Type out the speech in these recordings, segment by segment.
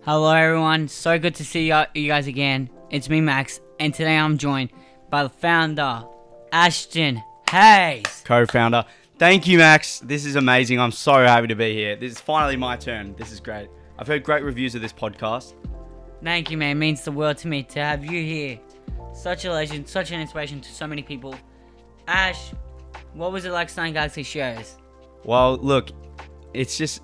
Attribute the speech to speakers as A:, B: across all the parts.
A: Hello everyone, so good to see you guys again. It's me Max, and today I'm joined by the founder, Ashtan, Hase.
B: Co-founder. Thank you, Max. This is amazing. I'm so happy to be here. This is finally my turn. This is great. I've heard great reviews of this podcast.
A: Thank you, man. It means the world to me to have you here. Such a legend, such an inspiration to so many people. Ash, what was it like starting Galaxy Studios?
B: Well, look, it's just...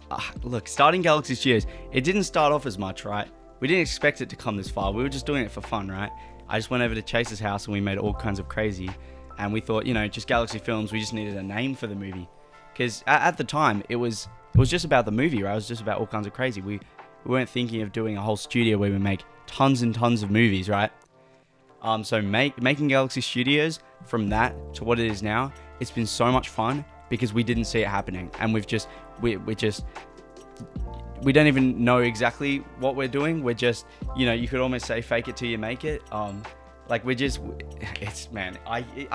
B: starting Galaxy Studios, it didn't start off as much, right? We didn't expect it to come this far. We were just doing it for fun, right? I just went over to Chase's house and we made all kinds of crazy. And we thought, just Galaxy Films, we just needed a name for the movie. Because at the time, it was just about the movie, right? It was just about all kinds of crazy. We weren't thinking of doing a whole studio where we make tons and tons of movies, right? So making Galaxy Studios, from that to what it is now, it's been so much fun because we didn't see it happening. And we don't even know exactly what we're doing. We're just, you could almost say fake it till you make it. I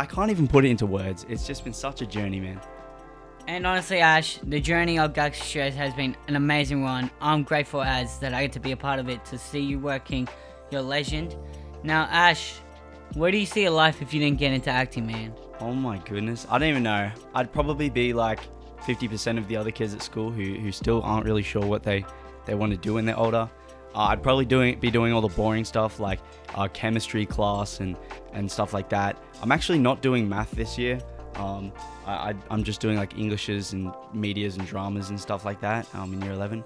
B: can't even put it into words. It's just been such a journey, man.
A: And honestly, Ash, the journey of Galaxy Studios has been an amazing one. I'm grateful as that I get to be a part of it, to see you working. You're a legend. Now, Ash, where do you see your life if you didn't get into acting, man?
B: Oh my goodness. I don't even know. I'd probably be like 50% of the other kids at school who still aren't really sure what they want to do when they're older. I'd probably be doing all the boring stuff like chemistry class and stuff like that. I'm actually not doing math this year. I'm just doing like Englishes and medias and dramas and stuff like that in year 11.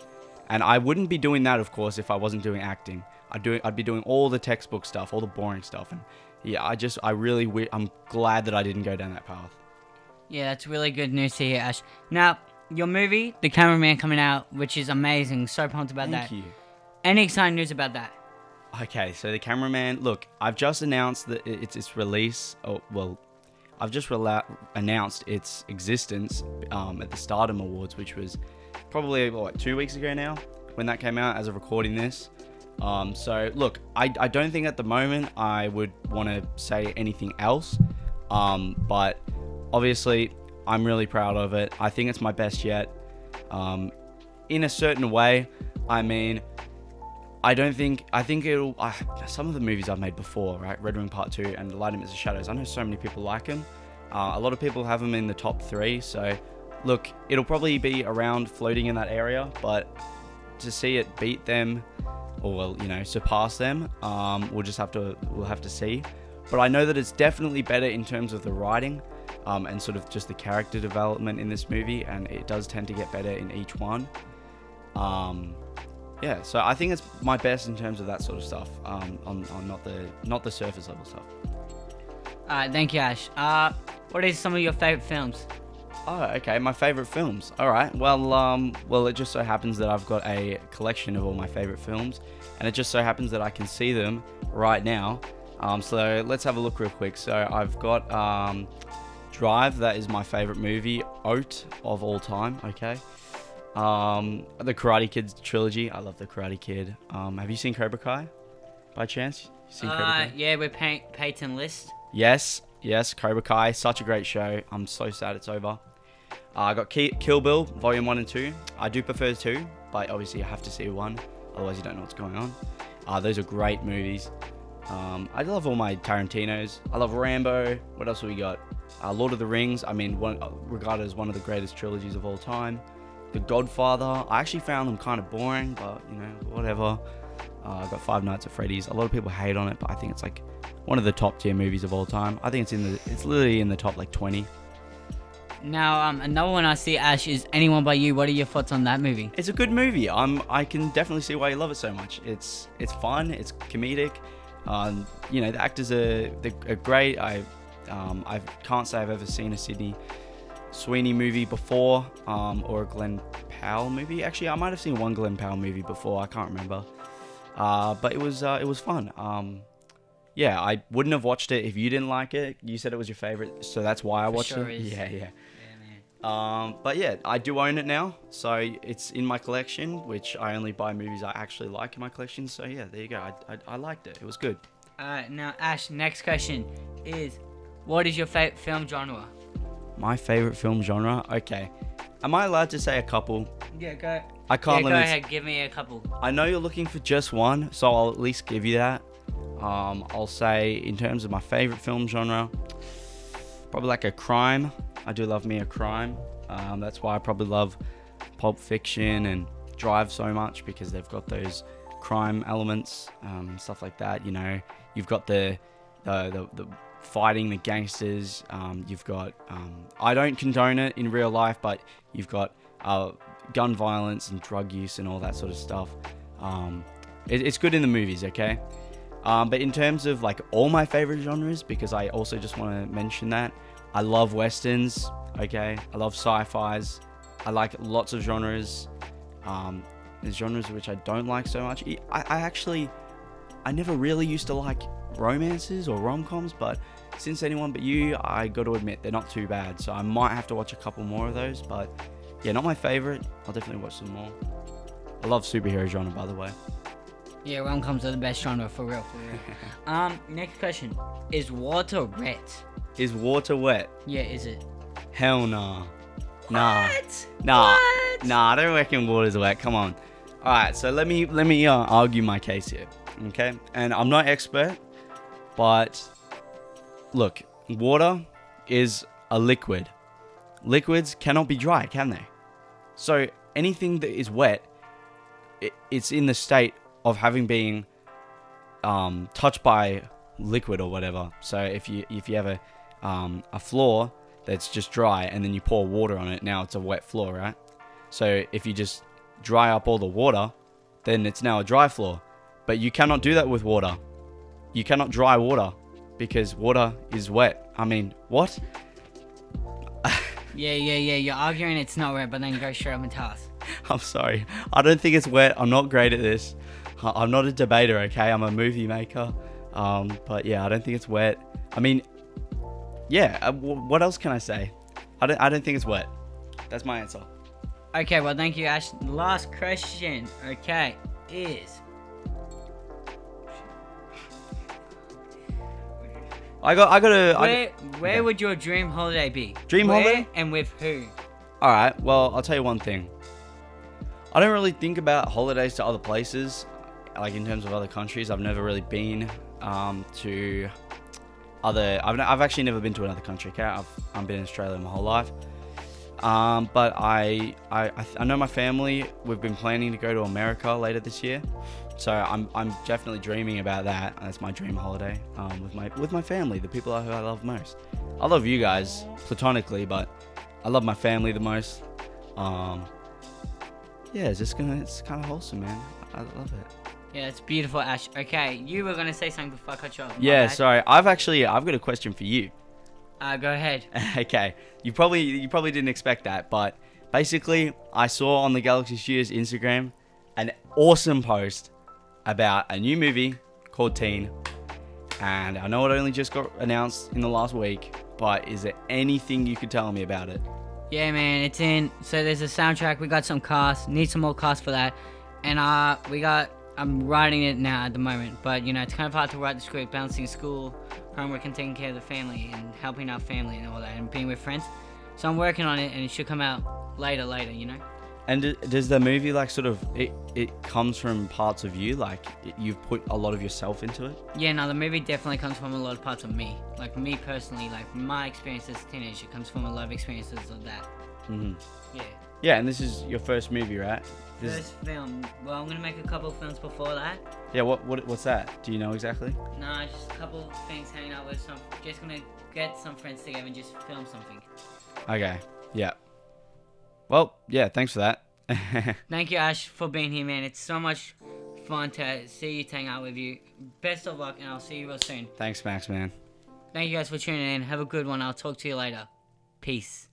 B: And I wouldn't be doing that, of course, if I wasn't doing acting. I'd be doing all the textbook stuff, all the boring stuff. And yeah, I'm glad that I didn't go down that path.
A: Yeah, that's really good news to hear, Ash. Now, your movie, The Cameraman, coming out, which is amazing. So pumped about that.
B: Thank you.
A: Any exciting news about that?
B: Okay, so The Cameraman, look, I've just announced that its release. I've just announced its existence at the Stardom Awards, which was probably 2 weeks ago now when that came out as of recording this. So look, I don't think at the moment I would want to say anything else, but obviously I'm really proud of it. I think it's my best yet. In a certain way, I think it'll... some of the movies I've made before, right? Red Ring Part 2 and Light Amidst the Shadows, I know so many people like them. A lot of people have them in the top 3, so look, it'll probably be around floating in that area, but to see it beat them, or surpass them, we'll have to see. But I know that it's definitely better in terms of the writing, and sort of just the character development in this movie, and it does tend to get better in each one. Yeah, so I think it's my best in terms of that sort of stuff, on not the surface level stuff.
A: Thank you, Ash. What are some of your favorite films?
B: Oh, okay, my favorite films. All right, well, it just so happens that I've got a collection of all my favorite films, and it just so happens that I can see them right now. So let's have a look real quick. So I've got Drive. That is my favorite movie, of all time. Okay. The Karate Kid trilogy. I love The Karate Kid. Have you seen Cobra Kai by chance? You seen Cobra Kai?
A: Yeah, with Peyton List.
B: Yes, Cobra Kai. Such a great show. I'm so sad it's over. I got Kill Bill, Volume 1 and 2. I do prefer 2, but obviously I have to see 1. Otherwise you don't know what's going on. Those are great movies. I love all my Tarantinos. I love Rambo. What else have we got? Lord of the Rings. Regarded as one of the greatest trilogies of all time. The Godfather. I actually found them kind of boring, but whatever. I got Five Nights at Freddy's. A lot of people hate on it, but I think it's like one of the top tier movies of all time. I think it's literally in the top 20.
A: Now, another one I see, Ash, is Anyone But You. What are your thoughts on that movie?
B: It's a good movie. I can definitely see why you love it so much. It's fun. It's comedic. The actors are great. I can't say I've ever seen a Sydney Sweeney movie before, or a Glenn Powell movie. Actually, I might have seen one Glenn Powell movie before. I can't remember. But it was fun. Yeah, I wouldn't have watched it if you didn't like it. You said it was your favorite, so that's why I watched it. Yeah, man. But yeah, I do own it now, so it's in my collection, which I only buy movies I actually like in my collection. So yeah, there you go. I liked it. It was good.
A: Now, Ash, next question is, what is your favorite film genre?
B: My favorite film genre? Okay. Am I allowed to say a couple?
A: Yeah, go.
B: I can't
A: Go
B: limit.
A: ahead, give me a couple.
B: I know you're looking for just one, so I'll at least give you that. I'll say in terms of my favorite film genre, probably like a crime. I do love me a crime. That's why I probably love Pulp Fiction and Drive so much, because they've got those crime elements, stuff like that. You know, you've got the fighting the gangsters. You've got I don't condone it in real life, but you've got gun violence and drug use and all that sort of stuff. It's good in the movies, okay? But in terms of like all my favorite genres, because I also just want to mention that I love westerns, okay? I love sci-fis. I like lots of genres. There's genres which I don't like so much. I never really used to like romances or rom-coms, but since Anyone But You, I got to admit they're not too bad. So I might have to watch a couple more of those, but yeah, not my favorite. I'll definitely watch some more. I love superhero genre, by the way.
A: Yeah, rom-coms are the best genre, for real. Next question. Is water wet?
B: Is water wet?
A: Yeah, is it?
B: Hell nah.
A: What?
B: Nah.
A: What?
B: Nah, I don't reckon water's wet. Come on. Alright, so let me argue my case here. Okay? And I'm not expert, but look, water is a liquid. Liquids cannot be dry, can they? So anything that is wet, it's in the state of having been touched by liquid or whatever. So if you have a floor that's just dry and then you pour water on it, now it's a wet floor, right? So if you just dry up all the water, then it's now a dry floor. But you cannot do that with water. You cannot dry water because water is wet. I mean, what?
A: Yeah. You're arguing it's not wet, but then go straight up and tell us.
B: I'm sorry. I don't think it's wet. I'm not great at this. I'm not a debater, okay? I'm a movie maker. But yeah, I don't think it's wet. I mean, yeah, what else can I say? I don't think it's wet. That's my answer.
A: Okay, well, thank you, Ash. Last question, okay, is... Where would your dream holiday be?
B: Holiday?
A: And with who?
B: Alright, well, I'll tell you one thing. I don't really think about holidays to other places, like in terms of other countries. I've never really been to other... I've actually never been to another country, okay? I've been in Australia my whole life. But I know my family, we've been planning to go to America later this year. So I'm definitely dreaming about that. That's my dream holiday, with my family, the people who I love most. I love you guys platonically, but I love my family the most. Yeah, it's kind of wholesome, man. I love it.
A: Yeah, it's beautiful, Ash. Okay, you were gonna say something before I cut you off.
B: Yeah, sorry. I've got a question for you.
A: Go ahead.
B: Okay, you probably didn't expect that, but basically, I saw on the Galaxy Studios Instagram an awesome post about a new movie called Teen, and I know it only just got announced in the last week, but is there anything you could tell me about it?
A: Yeah, man, it's in. So there's a soundtrack. We got some cast. Need some more cast for that, and I'm writing it now at the moment, but you know it's kind of hard to write the script, balancing school, homework, and taking care of the family and helping out family and all that, and being with friends. So I'm working on it, and it should come out later, you know.
B: And does the movie like sort of it comes from parts of you, like you've put a lot of yourself into it?
A: Yeah, no, the movie definitely comes from a lot of parts of me. Like me personally, like my experience as a teenager comes from a lot of experiences of that.
B: Mm-hmm.
A: Yeah.
B: Yeah, and this is your first movie, right?
A: First film. Well, I'm gonna make a couple of films before that.
B: Yeah, what's that? Do you know exactly?
A: No, just a couple of things hanging out with some. Just gonna get some friends together and just film something.
B: Okay. Yeah. Well, yeah. Thanks for that.
A: Thank you, Ash, for being here, man. It's so much fun to see you, hang out with you. Best of luck, and I'll see you real soon.
B: Thanks, Max, man.
A: Thank you guys for tuning in. Have a good one. I'll talk to you later. Peace.